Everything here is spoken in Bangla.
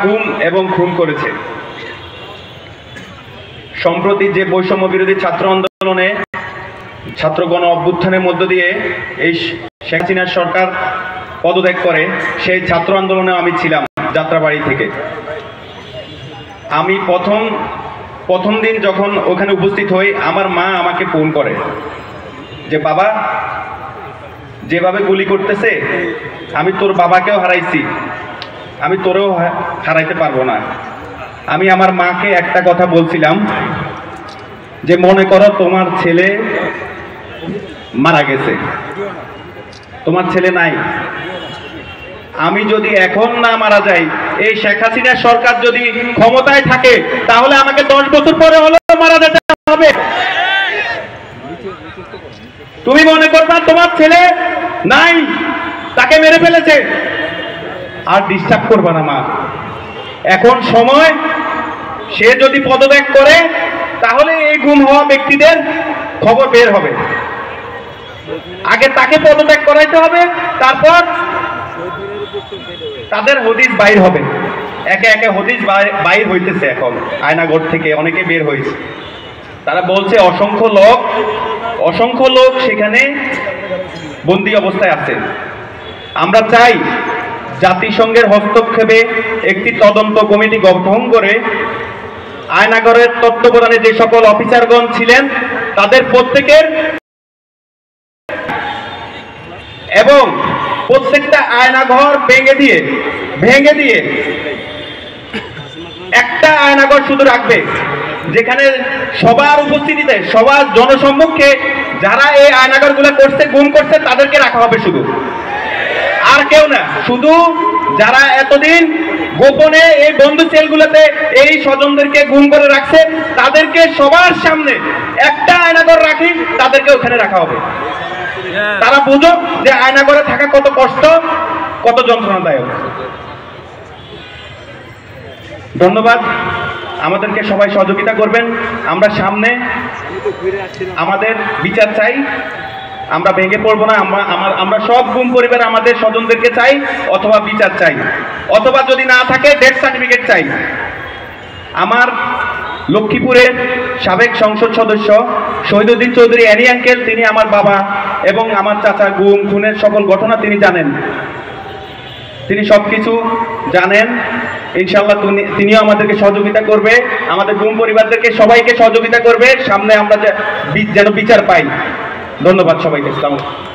গুম এবং খুন করেছে। সম্প্রতি যে বৈষম্য বিরোধী ছাত্র আন্দোলনে ছাত্র গণ অভ্যুত্থানের মধ্য দিয়ে এই শেখ হাসিনার সরকার পদত্যাগ করে, সেই ছাত্র আন্দোলনে আমি ছিলাম যাত্রাবাড়ি থেকে। আমি প্রথম দিন যখন ওখানে উপস্থিত হই, আমার মা আমাকে ফোন করে যে বাবা, যেভাবে গুলি করতেছে আমি তোর বাবাকেও হারাইছি, আমি তোরেও হারাইতে পারবো না। আমি আমার মাকে একটা কথা বলছিলাম যে মনে করো তোমার ছেলে মারা গেছে, তোমার ছেলে নাই, আমি যদি এখন না মারা যাই, এই শেখ হাসিনার সরকার যদি ক্ষমতায় থাকে, তাহলে আমাকে 10 বছর পরে হলেও মারা যেতে হবে। তুমি মনে করবা তোমার ছেলে নাই, তাকে মেরে ফেলেছে, আর ডিস্টার্ব করবা না মা। এখন সময়, সে যদি পদত্যাগ করে তাহলে এই গুম হওয়া ব্যক্তিদের খবর বের হবে। আগে তাকে পদত্যাগ করাইতে হবে, তারপর তাদের হদিস বাইর হবে। একে একে হদিস বাইর হইতেছে, এখন আয়নাঘর থেকে অনেকে বের হয়েছে। তারা বলছে অসংখ্য লোক সেখানে বন্দী অবস্থায় আছে। আমরা চাই জাতিসংঘের হস্তক্ষেপে একটি তদন্ত কমিটি গঠন করে আয়নাঘরের তত্ত্বাবধানে যে সকল অফিসারগণ ছিলেন তাদের প্রত্যেকের এবং প্রত্যেকটা আয়নাঘর ভেঙে দিয়ে একটা আয়নাঘর শুধু রাখবে, যেখানে সবার উপস্থিতিতে, সবার জনসম্মুখে যারা এই আয়নাঘরগুলো করছে, গুম করছে, তাদেরকে রাখা হবে শুধু, আর কেউ না। শুধু যারা এতদিন গোপনে এই বন্ধু সেলগুলোতে এই স্বজনদেরকে গুম করে রাখছে, তাদেরকে সবার সামনে একটা আয়নাঘর রাখি, তাদেরকে ওখানে রাখা হবে। তারা বুঝো যে আয়নাঘরে থাকা কত কষ্ট, কত যন্ত্রণাদায়ক। ধন্যবাদ। আমাদেরকে সবাই সহযোগিতা করবেন। আমরা সামনে আমাদের বিচার চাই, আমরা ভেঙে পড়বো না। আমরা সব গুম পরিবার আমাদের স্বজনদেরকে চাই, অথবা বিচার চাই, অথবা যদি না থাকে ডেথ সার্টিফিকেট চাই। আমার লক্ষ্মীপুরের সাবেক সংসদ সদস্য শহীদুদ্দিন চৌধুরী অ্যানি আঙ্কেল, তিনি আমার বাবা এবং আমার চাচা গুম খুনের সকল ঘটনা তিনি জানেন, তিনি সবকিছু জানেন। ইনশাআল্লাহ তিনিও আমাদেরকে সহযোগিতা করবে, আমাদের গুম পরিবারদেরকে সবাইকে সহযোগিতা করবে, সামনে আমরা যেন বিচার পাই। ধন্যবাদ সবাইকে। আসসালামু আলাইকুম।